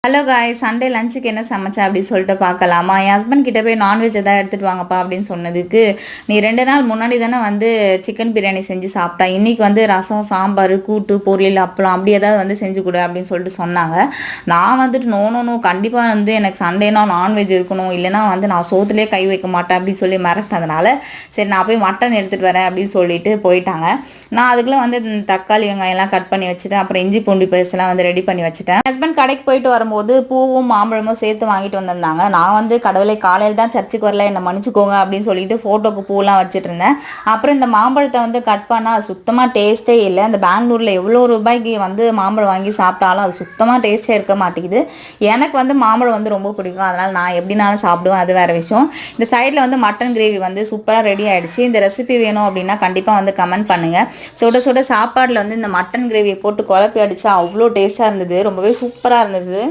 Hello காய் Sunday லஞ்சுக்கு என்ன சமைச்சேன் அப்படின்னு சொல்லிட்டு பார்க்கலாமா? என் ஹஸ்பண்ட் கிட்ட போய் நான்வெஜ் எதாவது எடுத்துகிட்டு வாங்கப்பா அப்படின்னு சொன்னதுக்கு, நீ 2 நாள் முன்னாடி தானே வந்து சிக்கன் பிரியாணி செஞ்சு சாப்பிட்டா, இன்னைக்கு வந்து ரசம், சாம்பார், கூட்டு, பொரியல், அப்பளம் அப்படி ஏதாவது வந்து செஞ்சு கொடு அப்படின்னு சொல்லிட்டு சொன்னாங்க. நான் வந்துட்டு நோ நோ நோ கண்டிப்பாக வந்து எனக்கு சண்டேனா நான்வெஜ் இருக்கணும், இல்லைனா வந்து நான் சோத்துலேயே கை வைக்க மாட்டேன் அப்படின்னு சொல்லி மிரட்டினதுனால, சரி நான் போய் மட்டன் எடுத்துகிட்டு வரேன் அப்படின்னு சொல்லிட்டு போயிட்டாங்க. நான் அதுக்குள்ளே வந்து தக்காளி வெங்காயம்லாம் கட் பண்ணி வச்சுட்டேன். அப்புறம் இஞ்சி பூண்டு பேஸ்ட்லாம் வந்து ரெடி பண்ணி வச்சுட்டேன். ஹஸ்பண்ட் கடைக்கு போயிட்டு வரும்போது பூவும் மாம்பழமும் சேர்த்து வாங்கிட்டு வந்திருந்தாங்க. நான் வந்து கடவுளை காலையில் தான் சர்ச்சுக்கு வரல, என்னை மன்னிச்சுக்கோங்க அப்படின்னு சொல்லிட்டு ஃபோட்டோக்கு பூலாம் வச்சுட்டு இருந்தேன். அப்புறம் இந்த மாம்பழத்தை வந்து கட் பண்ணால் சுத்தமாக டேஸ்ட்டே இல்லை. அந்த பெங்களூரில் எவ்வளோ ரூபாய்க்கு வந்து மாம்பழம் வாங்கி சாப்பிட்டாலும் அது சுத்தமாக டேஸ்ட்டே இருக்க மாட்டேங்குது. எனக்கு வந்து மாம்பழம் வந்து ரொம்ப பிடிக்கும், அதனால் நான் எப்படினாலும் சாப்பிடுவேன், அது வேறு விஷயம். இந்த சைடில் வந்து மட்டன் கிரேவி வந்து சூப்பராக ரெடி ஆகிடுச்சு. இந்த ரெசிபி வேணும் அப்படின்னா கண்டிப்பாக வந்து கமெண்ட் பண்ணுங்கள். சுட சுட சாப்பாடில் வந்து இந்த மட்டன் கிரேவியை போட்டு குழப்பி அடித்தா அவ்வளோ டேஸ்ட்டாக இருந்தது, ரொம்பவே சூப்பராக இருந்தது.